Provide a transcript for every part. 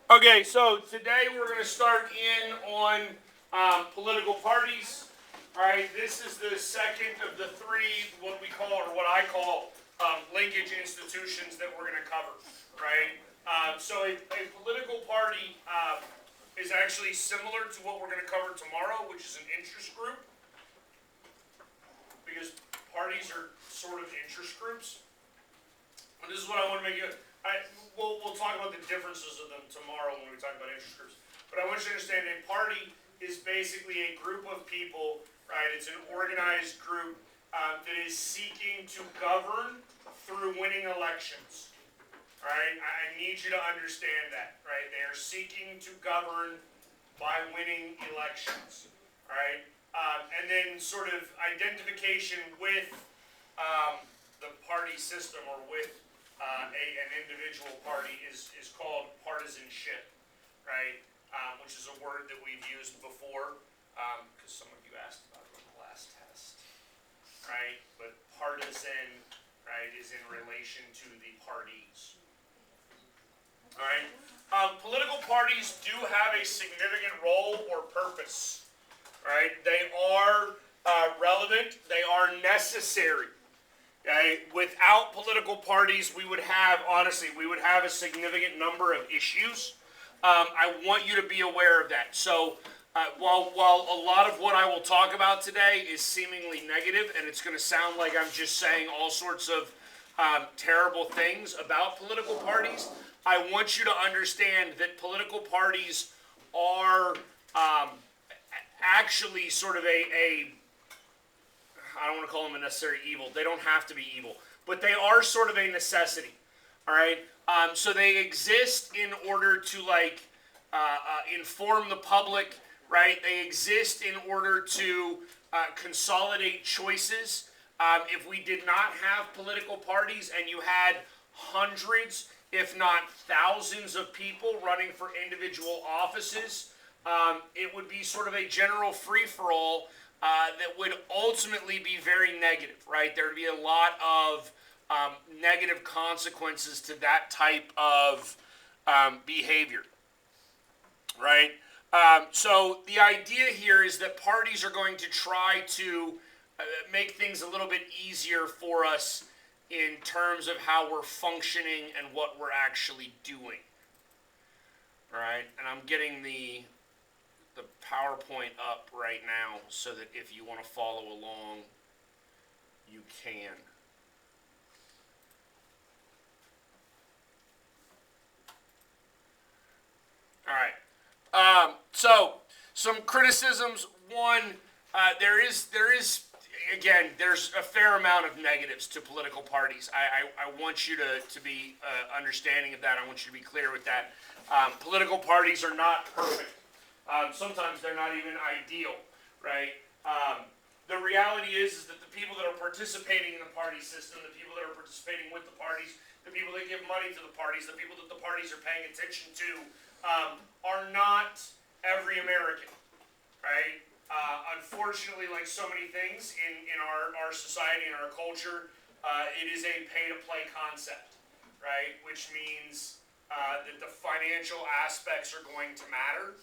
Okay, so today we're going to start in on political parties. All right, this is the second of the three, what we call, or what I call, linkage institutions that we're going to cover. Right? So a political party is actually similar to what we're going to cover tomorrow, which is an interest group, because parties are sort of interest groups. And this is what I want to make you. We'll talk about the differences of them tomorrow when we talk about interest groups. But I want you to understand a party is basically a group of people, right? It's an organized group that is seeking to govern through winning elections. All right? I need you to understand that, right? They are seeking to govern by winning elections. All right? And then sort of identification with the party system or with an individual party is called partisanship, right? Which is a word that we've used before, because some of you asked about it on the last test, right? But partisan, right, is in relation to the parties. All right? Political parties do have a significant role or purpose, right? They are relevant, they are necessary. Okay? Without political parties, we would have a significant number of issues. I want you to be aware of that. So while a lot of what I will talk about today is seemingly negative, and it's going to sound like I'm just saying all sorts of terrible things about political parties, I want you to understand that political parties are actually sort of I don't want to call them a necessary evil. They don't have to be evil. But they are sort of a necessity. All right? So they exist in order to, inform the public, right? They exist in order to consolidate choices. If we did not have political parties and you had hundreds, if not thousands of people running for individual offices, it would be sort of a general free-for-all that would ultimately be very negative, right? There would be a lot of negative consequences to that type of behavior, right? So the idea here is that parties are going to try to make things a little bit easier for us in terms of how we're functioning and what we're actually doing, all right? And I'm getting the PowerPoint up right now so that if you want to follow along, you can. All right. So some criticisms. One, there is again, there's a fair amount of negatives to political parties. I want you to be understanding of that. I want you to be clear with that. Political parties are not perfect. Sometimes they're not even ideal, right? The reality is that the people that are participating in the party system, the people that are participating with the parties, the people that give money to the parties, the people that the parties are paying attention to, are not every American, right? Unfortunately, like so many things in our society and our culture, it is a pay-to-play concept, right? Which means that the financial aspects are going to matter,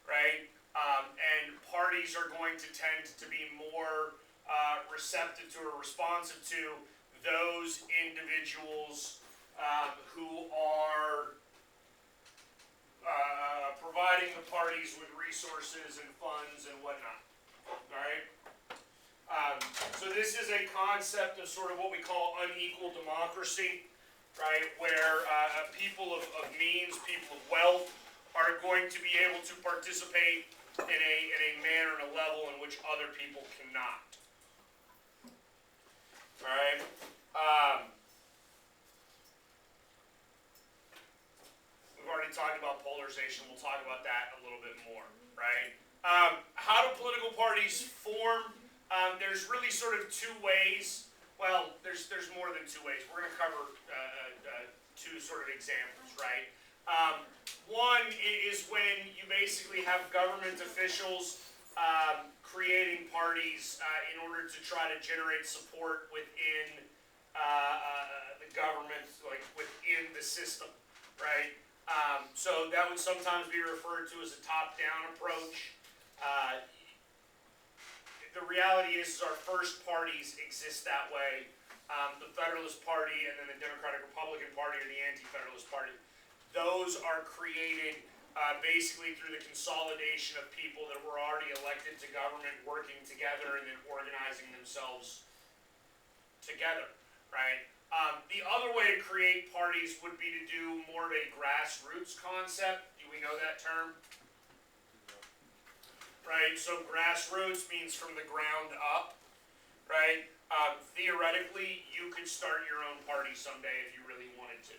right? And parties are going to tend to be more receptive to or responsive to those individuals who are providing the parties with resources and funds and whatnot. All right? So this is a concept of sort of what we call unequal democracy, right? Where people of means, people of wealth, are going to be able to participate in a manner and a level in which other people cannot. All right? We've already talked about polarization. We'll talk about that a little bit more, right? How do political parties form? There's really sort of two ways. Well, there's more than two ways. We're going to cover two sort of examples, right? One is when you basically have government officials creating parties in order to try to generate support within the government, like within the system, right? So that would sometimes be referred to as a top-down approach. The reality is our first parties exist that way. The Federalist Party and then the Democratic Republican Party or the Anti-Federalist Party. Those are created basically through the consolidation of people that were already elected to government working together and then organizing themselves together, right? The other way to create parties would be to do more of a grassroots concept. Do we know that term? Right, so grassroots means from the ground up, right? Theoretically, you could start your own party someday if you really wanted to.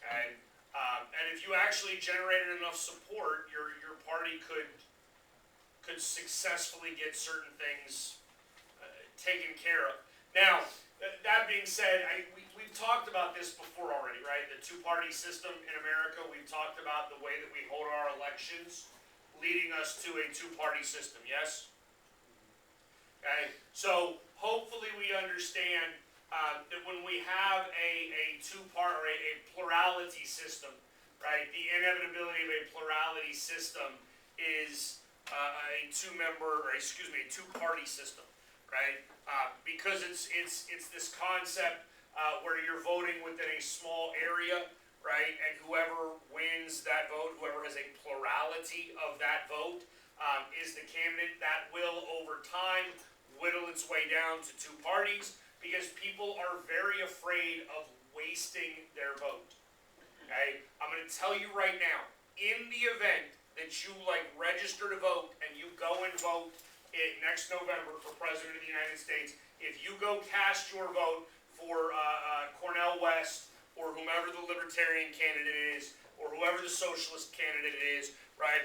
Okay? And if you actually generated enough support, your party could successfully get certain things taken care of. Now, that being said, we've talked about this before already, right? The two-party system in America, we've talked about the way that we hold our elections, leading us to a two-party system, yes? Okay, so hopefully we understand that when we have a two-part or a plurality system, right, the inevitability of a plurality system is a two-party system, right? Because it's this concept where you're voting within a small area, right? And whoever wins that vote, whoever has a plurality of that vote, is the candidate that will, over time, whittle its way down to two parties, because people are very afraid of wasting their vote. Okay? I'm going to tell you right now, in the event that you register to vote and you go and vote next November for President of the United States, if you go cast your vote for Cornel West or whomever the Libertarian candidate is, or whoever the Socialist candidate is, right?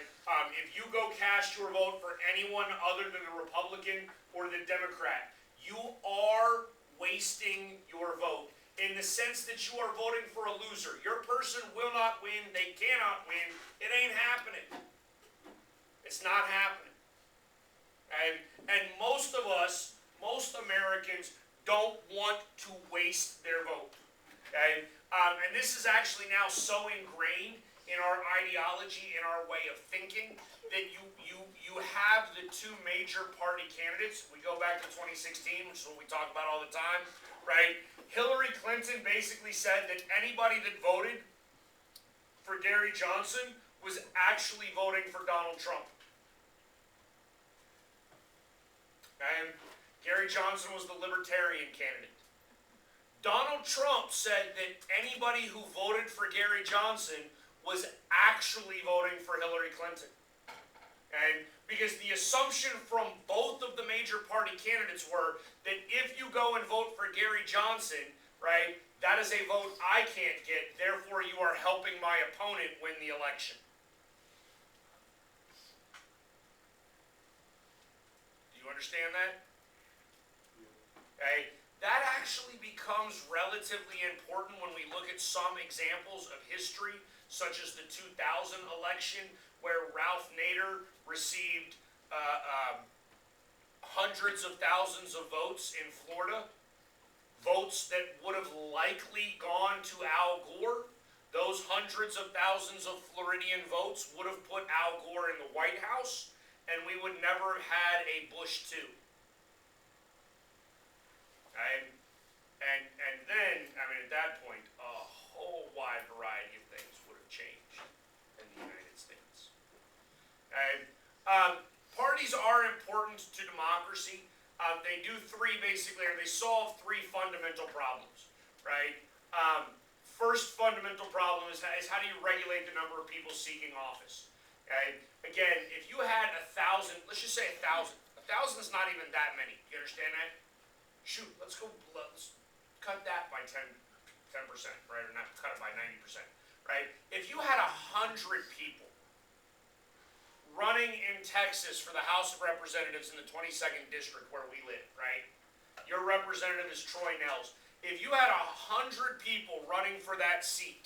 If you go cast your vote for anyone other than the Republican or the Democrat, you are wasting your vote in the sense that you are voting for a loser. Your person will not win. They cannot win. It ain't happening. It's not happening. And most of us, most Americans, don't want to waste their vote. Okay? And this is actually now so ingrained in our ideology, in our way of thinking, that you have the two major party candidates. We go back to 2016, which is what we talk about all the time, right? Hillary Clinton basically said that anybody that voted for Gary Johnson was actually voting for Donald Trump. And Gary Johnson was the Libertarian candidate. Donald Trump said that anybody who voted for Gary Johnson was actually voting for Hillary Clinton. And because the assumption from both of the major party candidates were that if you go and vote for Gary Johnson, right, that is a vote I can't get, therefore you are helping my opponent win the election. Do you understand that? Okay. That actually becomes relatively important when we look at some examples of history, such as the 2000 election, where Ralph Nader received hundreds of thousands of votes in Florida, votes that would have likely gone to Al Gore. Those hundreds of thousands of Floridian votes would have put Al Gore in the White House, and we would never have had a Bush 2. And then, I mean, at that point, a whole wide variety of things would have changed in the United States. And parties are important to democracy. They do three, basically, or they solve three fundamental problems, right? First fundamental problem is how do you regulate the number of people seeking office? Okay? Again, if you had 1,000, let's just say 1,000. 1,000 is not even that many. You understand that? Shoot, let's cut that by 10%, right? Or not cut it by 90%, right? If you had 100 people running in Texas for the House of Representatives in the 22nd District where we live, right? Your representative is Troy Nehls. If you had 100 people running for that seat,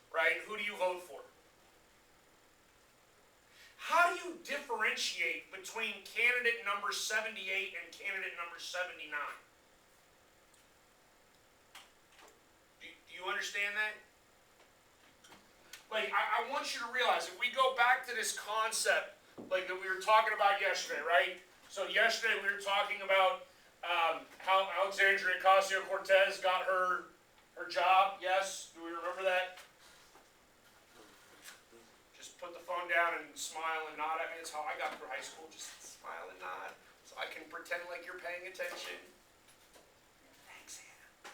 right, who do you vote for? How do you differentiate between candidate number 78 and candidate number 79? Do you understand that? like, I want you to realize, if we go back to this concept, like, that we were talking about yesterday, right? So yesterday we were talking about how Alexandria Ocasio-Cortez got her job, yes? Do we remember that? Just put the phone down and smile and nod at me. That's how I got through high school, just smile and nod, so I can pretend like you're paying attention. Thanks, Hannah.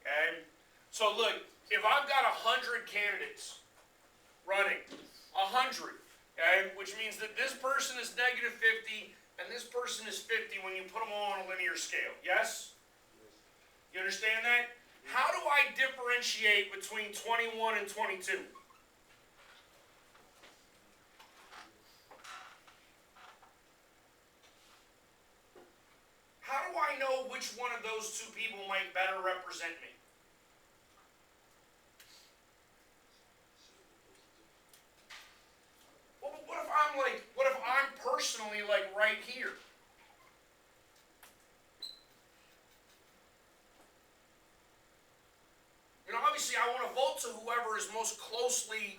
Okay? So look, if I've got 100 candidates running, 100, okay, which means that this person is negative 50 and this person is 50 when you put them all on a linear scale, yes? You understand that? How do I differentiate between 21 and 22? How do I know which one of those two people might better represent me? Well, but what if I'm personally like right here? You know, obviously I want to vote to whoever is most closely,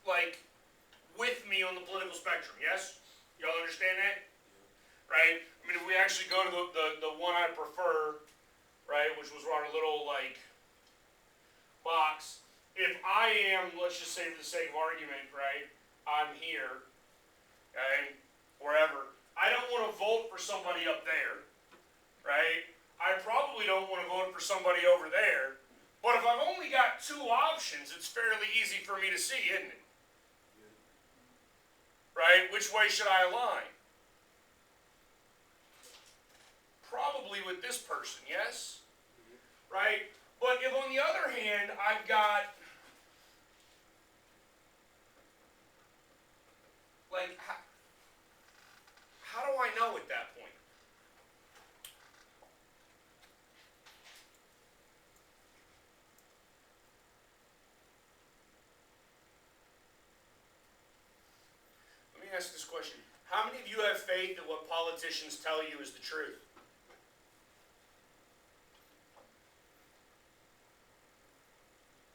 like, with me on the political spectrum, yes? Y'all understand that? Right? I mean, if we actually go to the one I prefer, right, which was on a little, like, box, if I am, let's just say for the sake of argument, right, I'm here, okay, wherever, I don't want to vote for somebody up there, right? I probably don't want to vote for somebody over there, but if I've only got two options, it's fairly easy for me to see, isn't it? Right? Which way should I align? Probably with this person, yes? Right? But if on the other hand, I've got, like, how do I know at that point? Let me ask this question. How many of you have faith that what politicians tell you is the truth?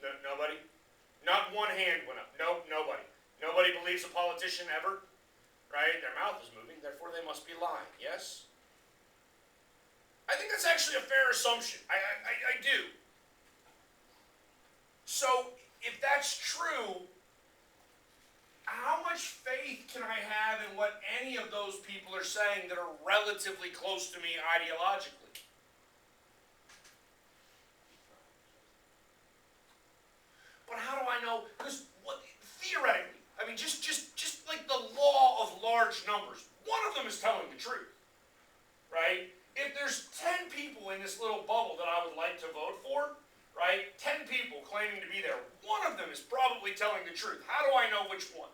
No, nobody? Not one hand went up. No, nobody. Nobody believes a politician ever, right? Their mouth is moving, therefore they must be lying, yes? I think that's actually a fair assumption. I do. So, if that's true, how much faith can I have in what any of those people are saying that are relatively close to me ideologically? But how do I know? Because theoretically, I mean, just like the law of large numbers, one of them is telling the truth, right? If there's 10 people in this little bubble that I would like to vote for, right? 10 people claiming to be there, one of them is probably telling the truth. How do I know which one?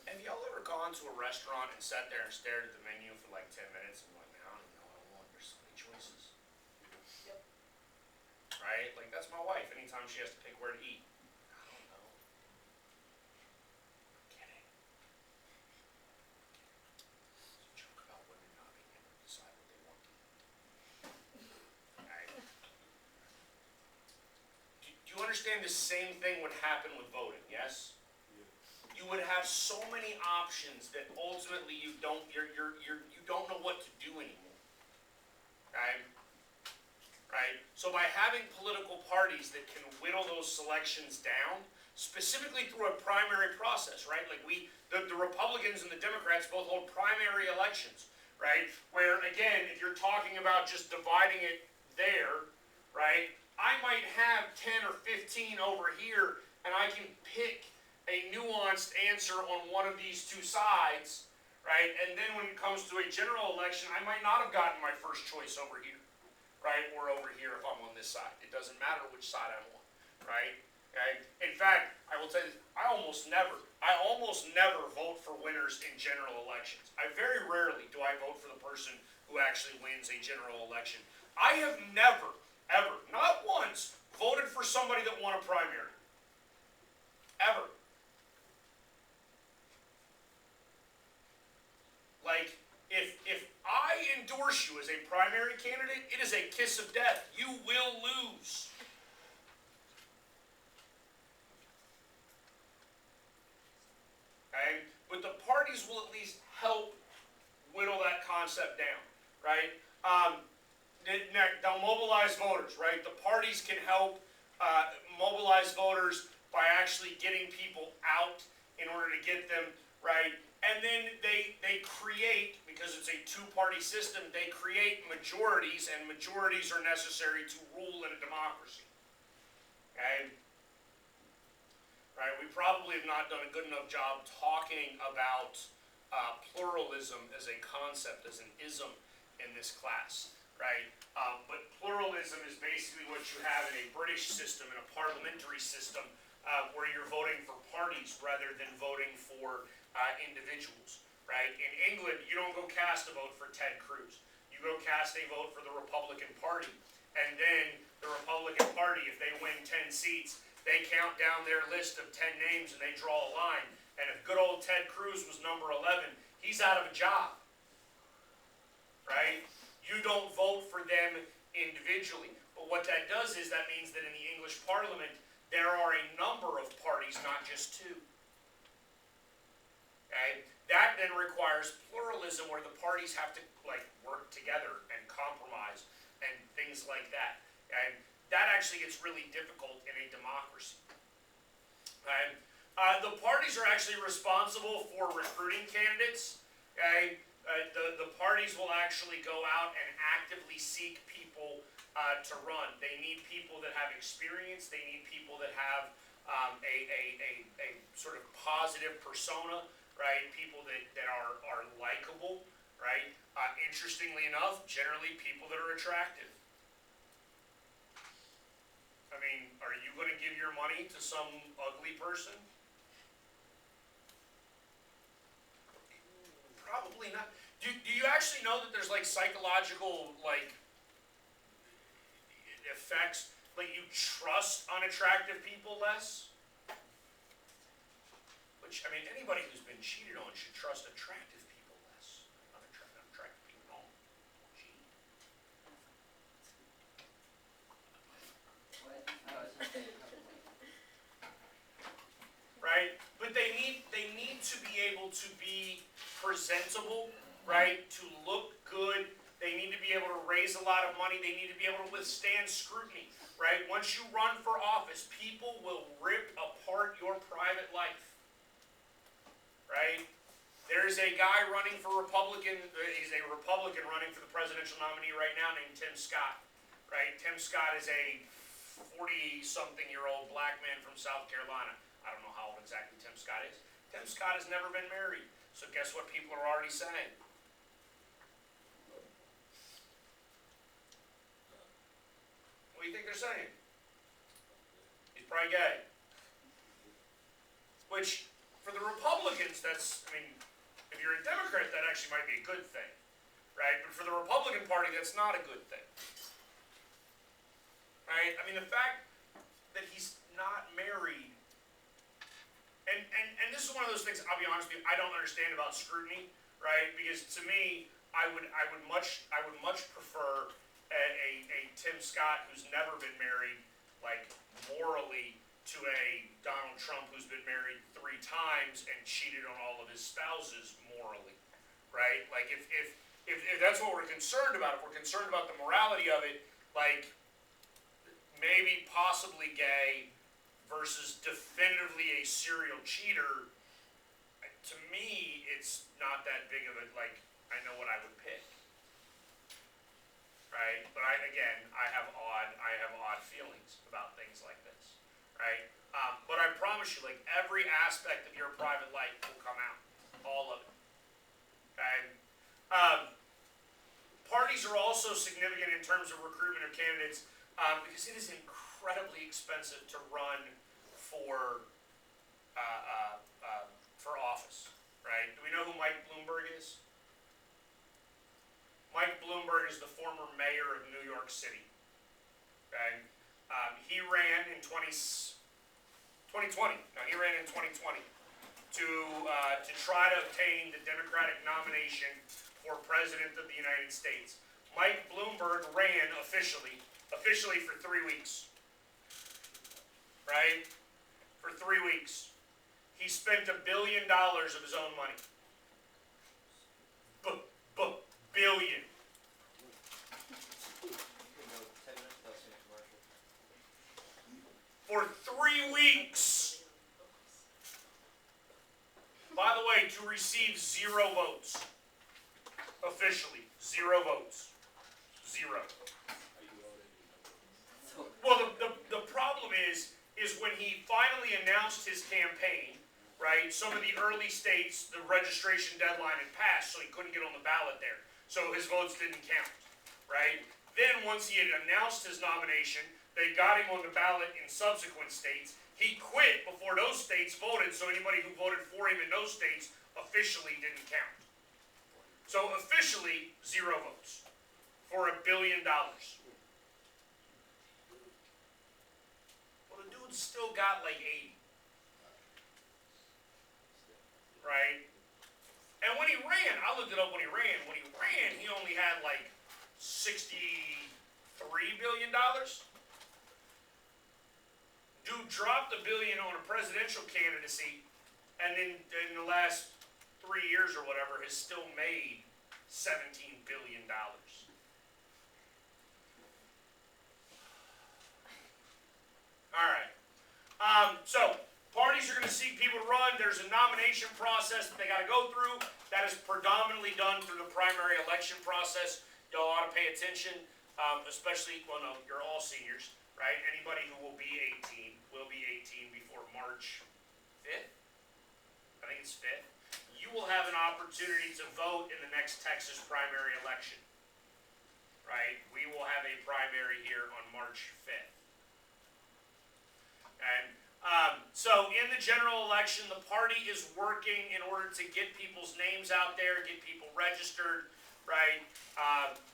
Have y'all ever gone to a restaurant and sat there and stared at the menu for like 10 minutes and like, man, I don't even know what I want. There's so many choices. Yep. Right? Like, that's my wife. Anytime she has to pick where to eat. I don't know. I'm kidding. It's a joke about women not being able to decide what they want to eat. Right? Do you understand the same thing would happen with voting, yes? You would have so many options that ultimately you don't know what to do anymore. Right? Right? So by having political parties that can whittle those selections down, specifically through a primary process, right? Like the Republicans and the Democrats both hold primary elections, right? Where again, if you're talking about just dividing it there, right? I might have 10 or 15 over here, and I can pick a nuanced answer on one of these two sides, right? And then when it comes to a general election, I might not have gotten my first choice over here, right? Or over here if I'm on this side. It doesn't matter which side I'm on, right? Okay? In fact, I will tell you, I almost never vote for winners in general elections. Very rarely do I vote for the person who actually wins a general election. I have never, ever, not once, voted for somebody that won a primary. Ever. primary candidate, it is a kiss of death. You will lose. Okay? But the parties will at least help whittle that concept down, right? They'll mobilize voters, right? The parties can help mobilize voters by actually getting people out in order to get them, right? And then they create, because it's a two-party system, they create majorities, and majorities are necessary to rule in a democracy. Okay? Right? We probably have not done a good enough job talking about pluralism as a concept, as an ism in this class, right? But pluralism is basically what you have in a British system, in a parliamentary system, where you're voting for parties rather than voting for individuals, right? In England, you don't go cast a vote for Ted Cruz. You go cast a vote for the Republican Party. And then the Republican Party, if they win 10 seats, they count down their list of 10 names and they draw a line. And if good old Ted Cruz was number 11, he's out of a job, right? You don't vote for them individually. But what that does is that means that in the English Parliament, there are a number of parties, not just two. Okay? That then requires pluralism, where the parties have to work together and compromise and things like that. And that actually gets really difficult in a democracy. Okay? The parties are actually responsible for recruiting candidates. Okay? The parties will actually go out and actively seek people to run. They need people that have experience. They need people that have a sort of positive persona, right? People that are likable, right? Interestingly enough, generally people that are attractive. I mean, are you going to give your money to some ugly person? Probably not. Do you actually know that there's psychological effects? You trust unattractive people less? Which, I mean, anybody who's been cheated on should trust attractive people less. Unattractive people don't cheat. Right? But they need to be able to be presentable, right? To look good. They need to be able to raise a lot of money. They need to be able to withstand scrutiny, right? Once you run for office, people will rip apart your private life, right? There's a guy running for Republican, he's a Republican running for the presidential nominee right now named Tim Scott, right? Tim Scott is a 40-something-year-old black man from South Carolina. I don't know how old exactly Tim Scott is. Tim Scott has never been married. So guess what people are already saying? What do you think they're saying? He's probably gay. Which, for the Republicans, that's, I mean, if you're a Democrat, that actually might be a good thing, right? But for the Republican Party, that's not a good thing. Right? I mean, the fact that he's not married, and this is one of those things, I'll be honest with you, I don't understand about scrutiny, right? Because to me, I would much prefer a Tim Scott who's never been married, morally, to a Donald Trump who's been married 3 times and cheated on all of his spouses morally, right? If that's what we're concerned about, if we're concerned about the morality of it, maybe possibly gay versus definitively a serial cheater, to me, it's not that big of a, I know what I would pick. Right? But I have odd feelings about things like this. Right? But I promise you, every aspect of your private life will come out. All of it. Okay? Parties are also significant in terms of recruitment of candidates, because it is incredibly expensive to run for office, right? Do we know who Mike Bloomberg is? Mike Bloomberg is the former mayor of New York City. Okay, he ran in 2020. No, he ran in 2020 to try to obtain the Democratic nomination for President of the United States. Mike Bloomberg ran officially for 3 weeks. Right? For 3 weeks. He spent $1 billion of his own money. Billion. For 3 weeks. By the way, to receive 0 votes. Officially, 0 votes. 0. Well, the problem is when he finally announced his campaign, right, some of the early states, the registration deadline had passed, so he couldn't get on the ballot there. So his votes didn't count, right? Then once he had announced his nomination, they got him on the ballot in subsequent states. He quit before those states voted, so anybody who voted for him in those states officially didn't count. So officially, 0 votes for $1 billion. Well, the dude's still got like 80. Right? And when he ran, I looked it up when he ran, he only had like $63 billion. Dude dropped $1 billion on a presidential candidacy, and then in the last 3 years or whatever has still made $17 billion. All right. So parties are going to seek people to run. There's a nomination process that they got to go through. That is predominantly done through the primary election process. Y'all ought to pay attention, especially, well, no, you're all seniors, right? Anybody who will be 18 will be 18 before March 5th. I think it's 5th. You will have an opportunity to vote in the next Texas primary election, right? We will have a primary here on March 5th. And so in the general election, the party is working in order to get people's names out there, get people registered, right?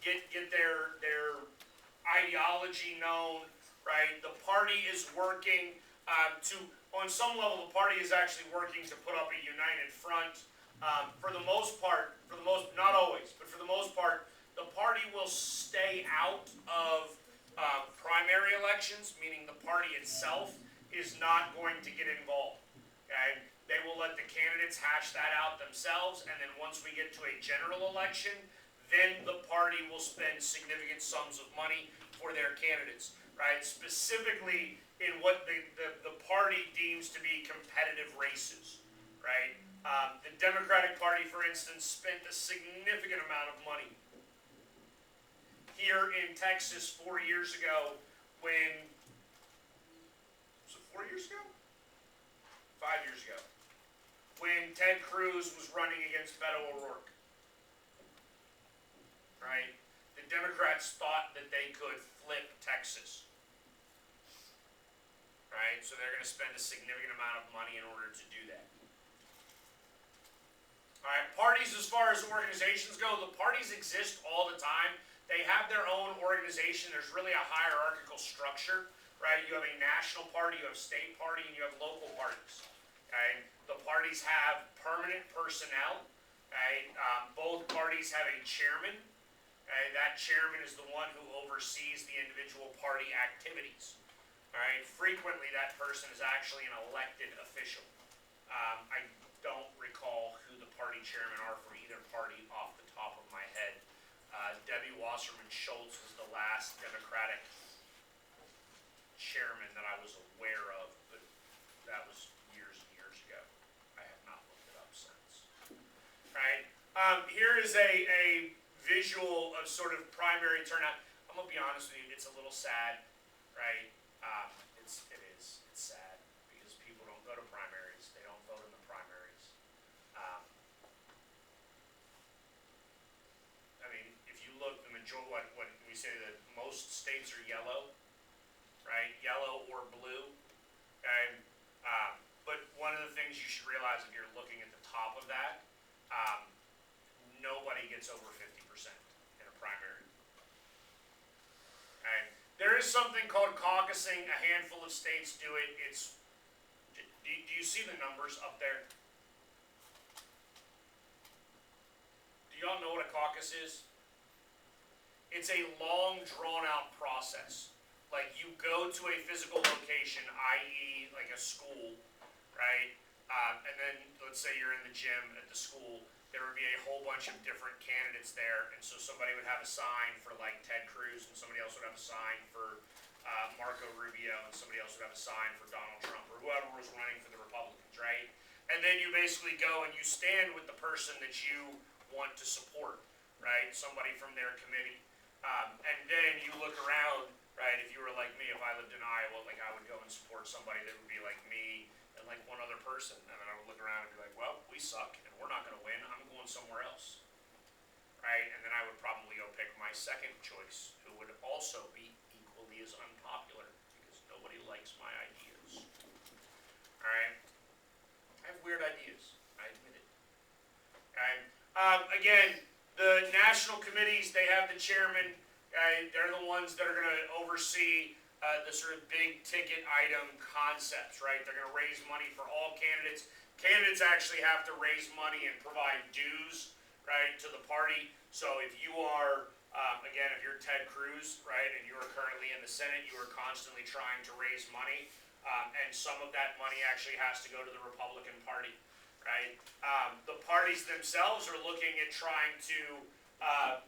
Get their ideology known, right? The party is working on some level, the party is actually working to put up a united front. For the most part, not always, but for the most part, the party will stay out of primary elections, meaning the party itself is not going to get involved. Okay? They will let the candidates hash that out themselves, and then once we get to a general election, then the party will spend significant sums of money for their candidates, right? Specifically in what the party deems to be competitive races, right? The Democratic Party, for instance, spent a significant amount of money here in Texas 4 years ago when, was it 4 years ago? 5 years ago. When Ted Cruz was running against Beto O'Rourke. Right? The Democrats thought that they could flip Texas. Right? So they're going to spend a significant amount of money in order to do that. Alright, parties as far as organizations go, the parties exist all the time. They have their own organization. There's really a hierarchical structure, right? You have a national party, you have a state party, and you have local parties. Okay? The parties have permanent personnel. Okay? Both parties have a chairman. Okay? That chairman is the one who oversees the individual party activities. Alright? Frequently that person is actually an elected official. I don't recall who the party chairmen are for either party off the top of my head. Debbie Wasserman Schultz was the last Democratic chairman that I was aware of, but that was years and years ago. I have not looked it up since. Right? Here is a visual of sort of primary turnout. I'm gonna be honest with you, it's a little sad, right? It's sad because people don't go to primaries. They don't vote in the primaries. I mean, if you look, the majority, when we say that most states are yellow, right? Yellow or blue. Okay? But one of the things you should realize if you're looking at the top of that, nobody gets over 50% in a primary. Okay? There is something called caucusing. A handful of states do it. Do you see the numbers up there? Do y'all know what a caucus is? it's a long, drawn-out process. Like, you go to a physical location, i.e. like a school, right? And then, let's say you're in the gym at the school, there would be a whole bunch of different candidates there, and so somebody would have a sign for like Ted Cruz, and somebody else would have a sign for Marco Rubio, and somebody else would have a sign for Donald Trump, or whoever was running for the Republicans, right? And then you basically go and you stand with the person that you want to support, right? Somebody from their committee. And then you look around, right? If you were like me, if I lived in Iowa, like I would go and support somebody that would be like me and like one other person. And then I would look around and be like, well, we suck and we're not going to win. I'm going somewhere else, right? And then I would probably go pick my second choice, who would also be equally as unpopular because nobody likes my ideas. All right? I have weird ideas. I admit it. Okay? Again, the national committees, they have the chairman. They're the ones that are going to oversee the sort of big ticket item concepts, right? They're going to raise money for all candidates. Candidates actually have to raise money and provide dues, right, to the party. So if you are, again, if you're Ted Cruz, right, and you are currently in the Senate, you are constantly trying to raise money, and some of that money actually has to go to the Republican Party, right? The parties themselves are looking at trying to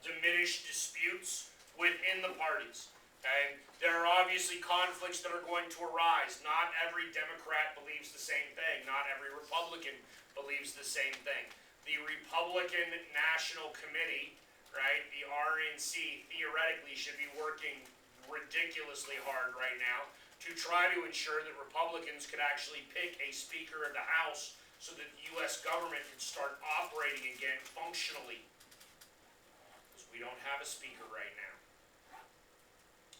diminish disputes within the parties. Okay? There are obviously conflicts that are going to arise. Not every Democrat believes the same thing. Not every Republican believes the same thing. The Republican National Committee, right, the RNC, theoretically should be working ridiculously hard right now to try to ensure that Republicans could actually pick a Speaker of the House so that the U.S. government can start operating again functionally. Because we don't have a Speaker right now.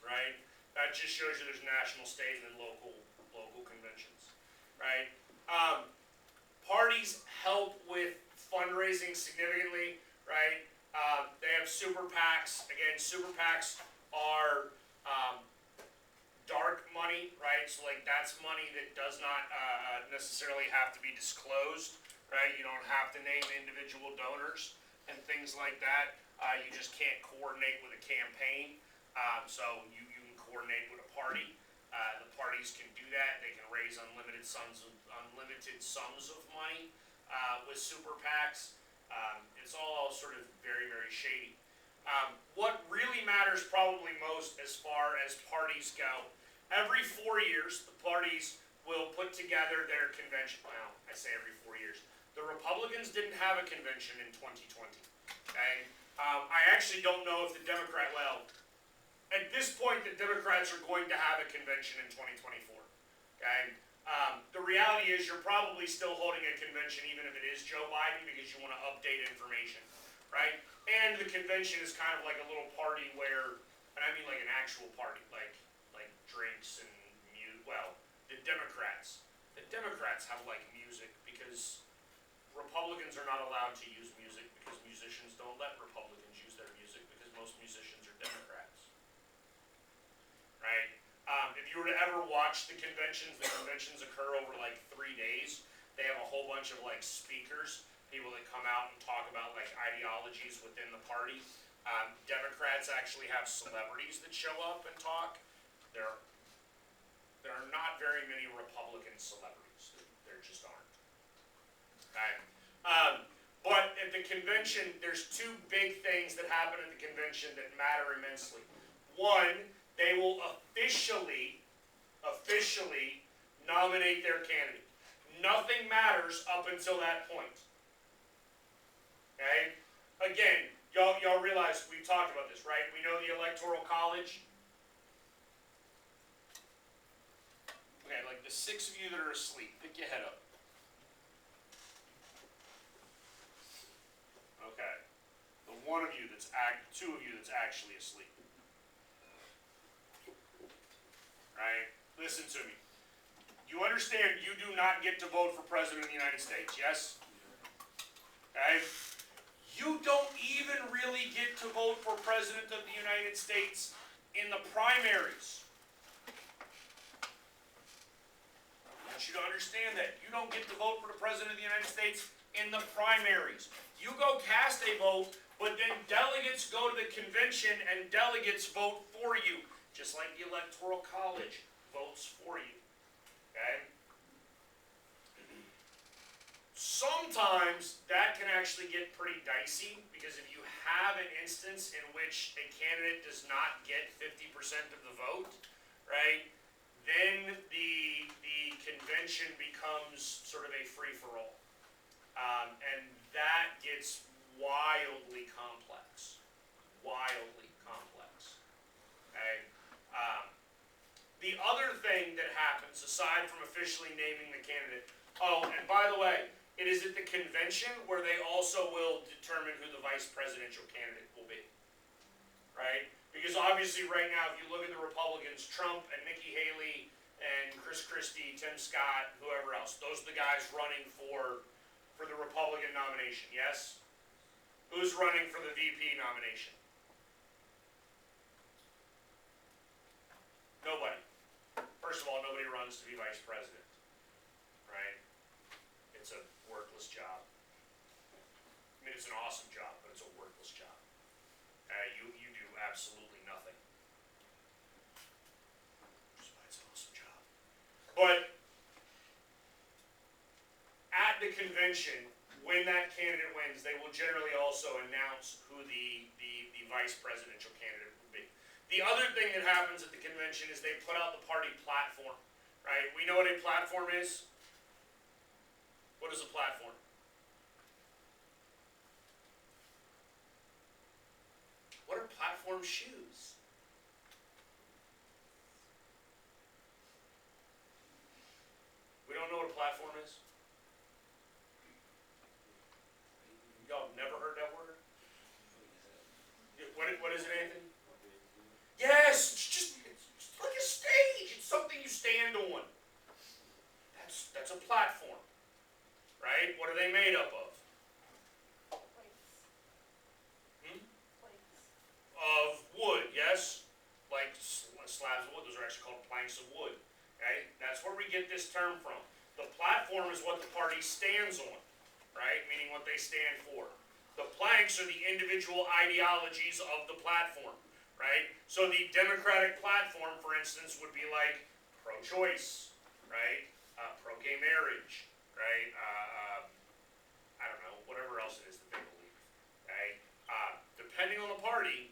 Right? That just shows you there's national, state, and then local conventions. Right? Parties help with fundraising significantly. Right? They have super PACs. Again, super PACs are dark money, right? So like that's money that does not necessarily have to be disclosed, right? You don't have to name individual donors and things like that. You just can't coordinate with a campaign. So you can coordinate with a party. The parties can do that. They can raise unlimited sums of money with super PACs. It's all sort of very, very shady. What really matters probably most as far as parties go, every 4 years the parties will put together their convention. Well, I say every 4 years. The Republicans didn't have a convention in 2020. Okay? I actually don't know if the at this point the Democrats are going to have a convention in 2024. Okay? The reality is you're probably still holding a convention even if it is Joe Biden because you want to update information. Right? And the convention is kind of like a little party where, and I mean like an actual party, like drinks and the Democrats have like music because Republicans are not allowed to use music because musicians don't let Republicans use their music because most musicians are Democrats. Right? If you were to ever watch the conventions occur over like 3 days. They have a whole bunch of like speakers, people that come out and talk about like ideologies within the party. Democrats actually have celebrities that show up and talk. There are not very many Republican celebrities. There just aren't. Okay? But at the convention, there's two big things that happen at the convention that matter immensely. One, they will officially nominate their candidate. Nothing matters up until that point. Okay? Again, y'all realize we've talked about this, right? We know the Electoral College. Okay, like the 6 of you that are asleep, pick your head up. Okay. The 2 of you that's actually asleep. Right? Listen to me. You understand you do not get to vote for President of the United States, yes? Okay? You don't even really get to vote for President of the United States in the primaries. I want you to understand that. You don't get to vote for the President of the United States in the primaries. You go cast a vote, But then delegates go to the convention and delegates vote for you, just like the Electoral College votes for you. Okay? Sometimes that can actually get pretty dicey, because if you have an instance in which a candidate does not get 50% of the vote, right, then the convention becomes sort of a free-for-all. And that gets wildly complex. Wildly complex. Okay? The other thing that happens, aside from officially naming the candidate, oh, and by the way, it is at the convention where they also will determine who the vice presidential candidate will be. Right? Because obviously right now, if you look at the Republicans, Trump and Nikki Haley and Chris Christie, Tim Scott, whoever else, those are the guys running for the Republican nomination, yes? Who's running for the VP nomination? Nobody. First of all, nobody runs to be vice president, right? It's a worthless job. I mean, it's an awesome job, but it's a worthless job. You do absolutely nothing. Which is why it's an awesome job. But at the convention, when that candidate wins, they will generally also announce who the vice presidential candidate will be. The other thing that happens at the convention is they put out the party platform, right? We know what a platform is. What is a platform? What are platform shoes? We don't know what a platform is? Y'all have never heard that word? What is it, Anthony? Yes, it's like a stage. It's something you stand on. That's a platform, right? What are they made up of? Of wood, yes? Like slabs of wood. Those are actually called planks of wood. Okay? That's where we get this term from. The platform is what the party stands on, right? Meaning what they stand for. The planks are the individual ideologies of the platform, right? So the Democratic platform, for instance, would be like pro-choice, right? Pro-gay marriage, right? I don't know, whatever else it is that they believe, okay? Depending on the party,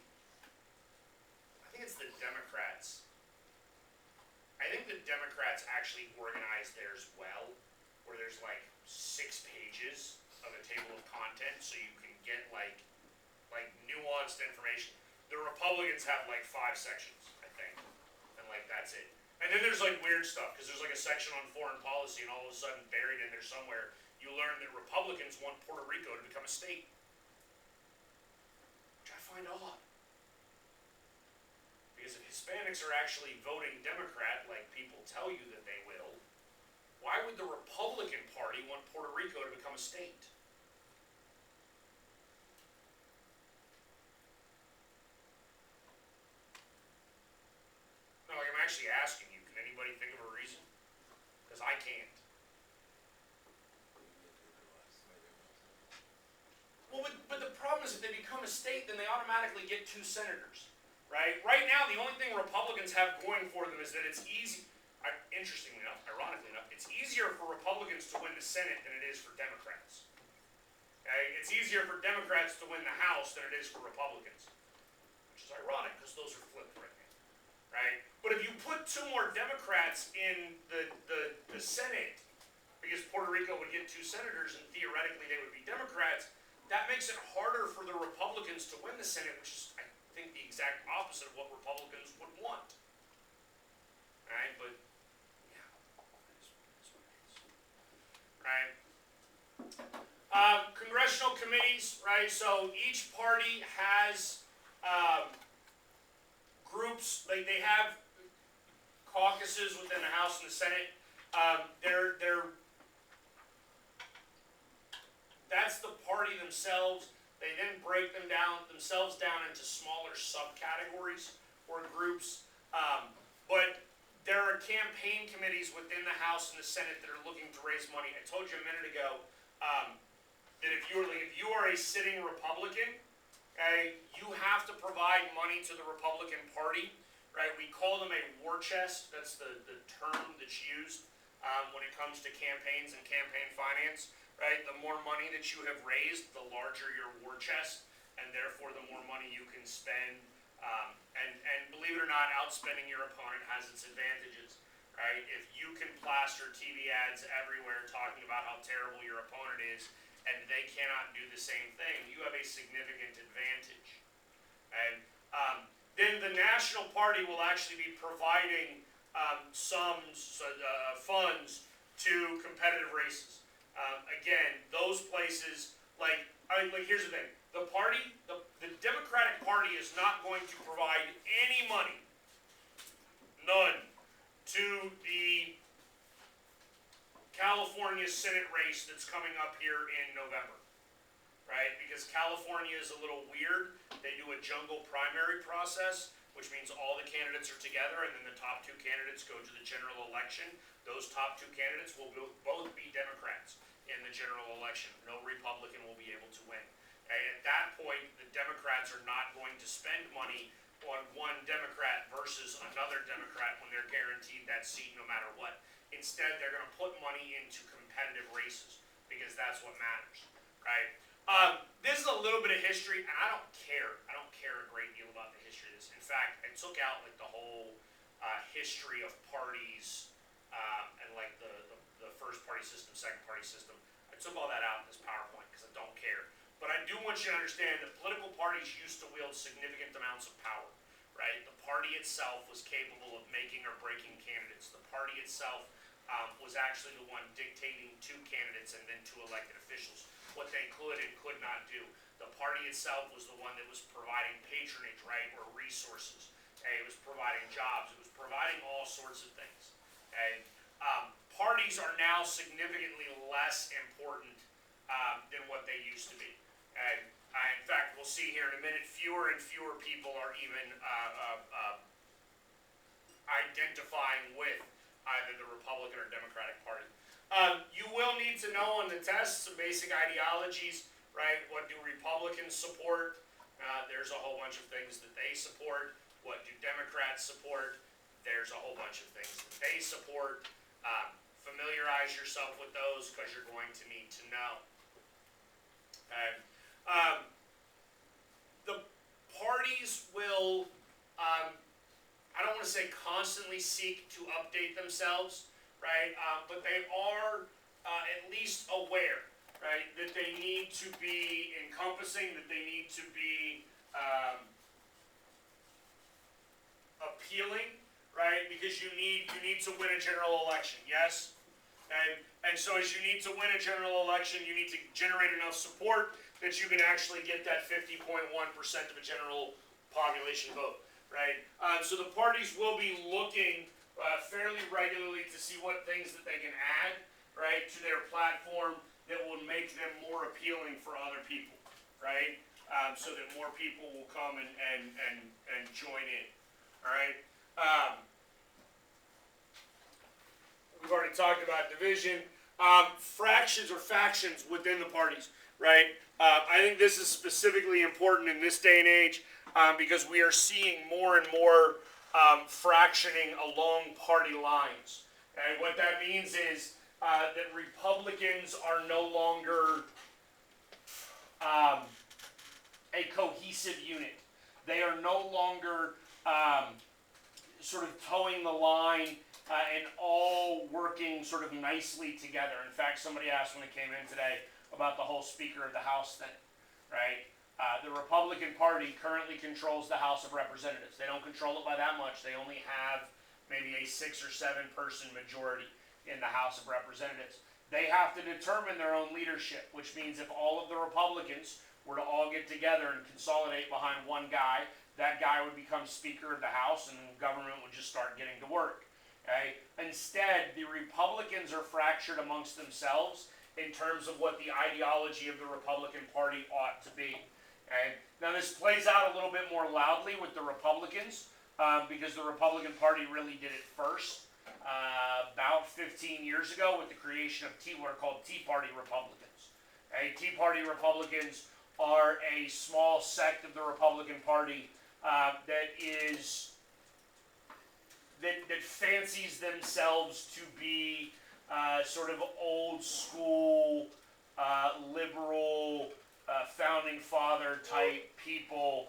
I think it's the Democrats. I think the Democrats actually organize theirs well, where there's like 6 pages of a table of content, so you can get like nuanced information. The Republicans have like 5 sections, I think, and like that's it. And then there's like weird stuff, because there's like a section on foreign policy, and all of a sudden buried in there somewhere, you learn that Republicans want Puerto Rico to become a state. Which I find odd. Because if Hispanics are actually voting Democrat, like people tell you that they will, why would the Republican Party want Puerto Rico to become a state? No, like I'm actually asking you, can anybody think of a reason? Because I can't. Well, but the problem is if they become a state, then they automatically get 2 senators. Right? Right now, the only thing Republicans have going for them is that it's easy, interestingly enough, ironically enough, it's easier for Republicans to win the Senate than it is for Democrats. Okay? It's easier for Democrats to win the House than it is for Republicans. Which is ironic, because those are flipped right now. Right? But if you put 2 more Democrats in the Senate, because Puerto Rico would get 2 senators and theoretically they would be Democrats, that makes it harder for the Republicans to win the Senate, which is, I think, the exact opposite of what Republicans would want. Right? But, yeah, right? Congressional committees, right? So each party has groups, like they have caucuses within the House and the Senate. That's the party themselves. They then break themselves down into smaller subcategories or groups. But there are campaign committees within the House and the Senate that are looking to raise money. I told you a minute ago that if you are a sitting Republican, Okay, you have to provide money to the Republican Party, right? We call them a war chest. That's the term that's used when it comes to campaigns and campaign finance, right? The more money that you have raised, the larger your war chest, and therefore the more money you can spend. And believe it or not, outspending your opponent has its advantages, right? If you can plaster TV ads everywhere talking about how terrible your opponent is, and they cannot do the same thing, you have a significant advantage. And then the National Party will actually be providing funds to competitive races. Again, those places, like here's the thing, the Democratic Party is not going to provide any money, none, to the California Senate race that's coming up here in November, right? Because California is a little weird. They do a jungle primary process, which means all the candidates are together, and then the top two candidates go to the general election. Those top two candidates will both be Democrats in the general election. No Republican will be able to win. And at that point, the Democrats are not going to spend money on one Democrat versus another Democrat when they're guaranteed that seat no matter what. Instead, they're going to put money into competitive races because that's what matters, right? This is a little bit of history, and I don't care. I don't care a great deal about the history of this. In fact, I took out like the whole history of parties and like the first party system, second party system. I took all that out in this PowerPoint because I don't care. But I do want you to understand that political parties used to wield significant amounts of power, right? The party itself was capable of making or breaking candidates. The party itself was actually the one dictating to candidates and then to elected officials what they could and could not do. The party itself was the one that was providing patronage, right, or resources. Okay? It was providing jobs. It was providing all sorts of things. Okay? Parties are now significantly less important than what they used to be. And in fact, we'll see here in a minute, fewer and fewer people are even identifying with either the Republican or Democratic Party. You will need to know on the test some basic ideologies, right? What do Republicans support? There's a whole bunch of things that they support. What do Democrats support? There's a whole bunch of things that they support. Familiarize yourself with those because you're going to need to know. Okay. The parties will, I don't want to say constantly seek to update themselves, right? But they are at least aware, right, that they need to be encompassing, that they need to be appealing, right? Because you need to win a general election, yes? And so as you need to win a general election, you need to generate enough support that you can actually get that 50.1% of a general population vote, right? So the parties will be looking fairly regularly to see what things that they can add, right, to their platform that will make them more appealing for other people, right? So that more people will come and join in, all right? We've already talked about division. Fractions or factions within the parties, right? I think this is specifically important in this day and age because we are seeing more and more fractioning along party lines. And what that means is that Republicans are no longer a cohesive unit. They are no longer sort of towing the line and all working sort of nicely together. In fact, somebody asked when they came in today about the whole Speaker of the House thing, right? The Republican Party currently controls the House of Representatives. They don't control it by that much. They only have maybe a 6 or 7 person majority in the House of Representatives. They have to determine their own leadership, which means if all of the Republicans were to all get together and consolidate behind one guy, that guy would become Speaker of the House and government would just start getting to work. Okay? Instead, the Republicans are fractured amongst themselves in terms of what the ideology of the Republican Party ought to be. Okay? Now this plays out a little bit more loudly with the Republicans because the Republican Party really did it first about 15 years ago with the creation of what are called Tea Party Republicans. Okay? Tea Party Republicans are a small sect of the Republican Party that fancies themselves to be sort of old school, liberal, founding father type people,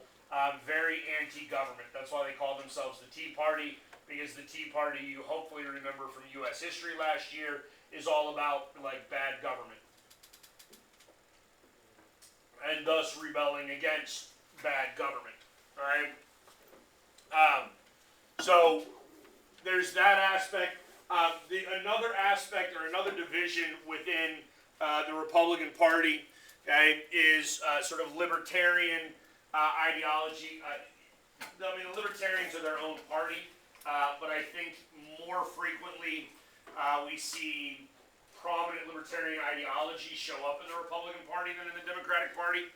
very anti-government. That's why they call themselves the Tea Party, because the Tea Party, you hopefully remember from U.S. history last year, is all about like bad government, and thus rebelling against bad government. All right. So there's that aspect. Another aspect or another division within the Republican Party, okay, is sort of libertarian ideology. I mean, the libertarians are their own party, but I think more frequently we see prominent libertarian ideology show up in the Republican Party than in the Democratic Party.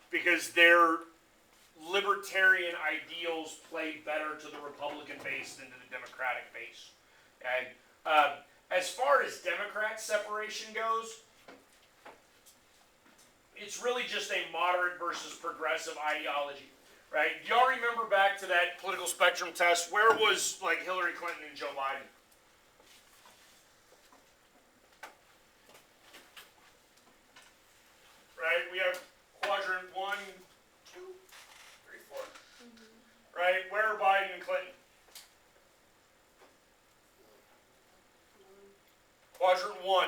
Because their libertarian ideals play better to the Republican base than to the Democratic base. Okay? As far as Democrat separation goes, it's really just a moderate versus progressive ideology, right? Do y'all remember back to that political spectrum test? Where was like Hillary Clinton and Joe Biden? Right? We have quadrant 1, 2, 3, 4. Right? Where are Biden and Clinton? Quadrant 1.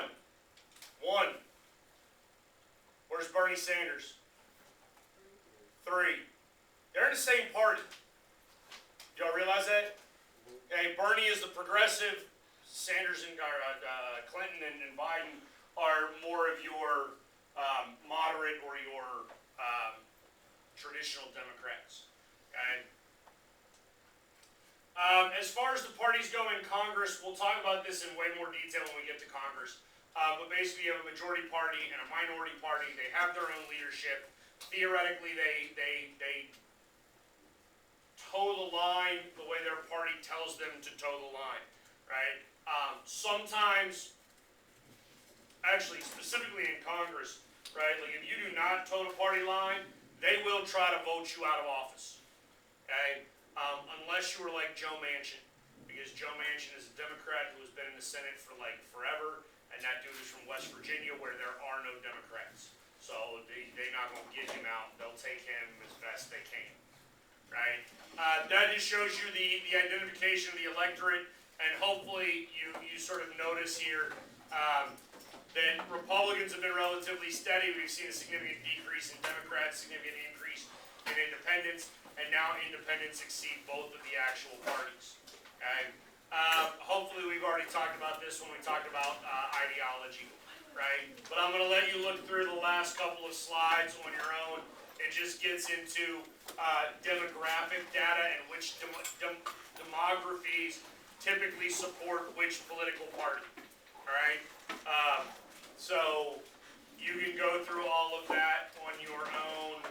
1. Where's Bernie Sanders? 3. They're in the same party. Do y'all realize that? Okay, Bernie is the progressive. Sanders and Clinton and Biden are more of your moderate or your traditional Democrats. Okay. As far as the parties go in Congress, we'll talk about this in way more detail when we get to Congress. But basically, you have a majority party and a minority party. They have their own leadership. Theoretically, they toe the line the way their party tells them to toe the line, right? Sometimes, actually, specifically in Congress, right? Like if you do not toe the party line, they will try to vote you out of office, okay? Unless you were like Joe Manchin, because Joe Manchin is a Democrat who has been in the Senate for like forever. And that dude is from West Virginia, where there are no Democrats. So they're not going to get him out. They'll take him as best they can, right? That just shows you the identification of the electorate, and hopefully you sort of notice here that Republicans have been relatively steady. We've seen a significant decrease in Democrats, significant increase in independents, and now independents exceed both of the actual parties, okay? Hopefully we've already talked about this when we talked about ideology, right? But I'm going to let you look through the last couple of slides on your own. It just gets into demographic data and which demographies typically support which political party, all right? So you can go through all of that on your own,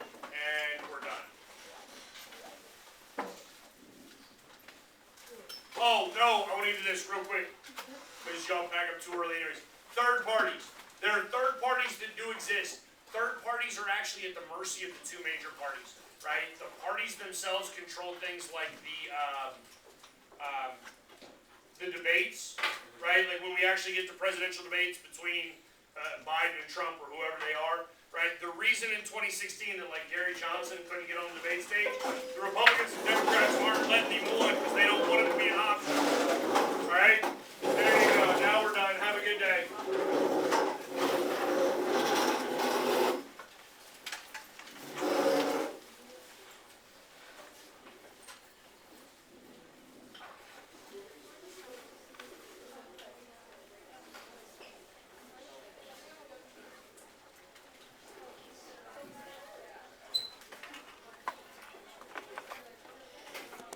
and we're done. Oh, no, I want to do this real quick, because y'all pack up too early anyways. Third parties. There are third parties that do exist. Third parties are actually at the mercy of the two major parties, right? The parties themselves control things like the debates, right? Like when we actually get to presidential debates between Biden and Trump or whoever they are, right? The reason in 2016 that like Gary Johnson couldn't get on the debate stage, the Republicans and Democrats aren't letting the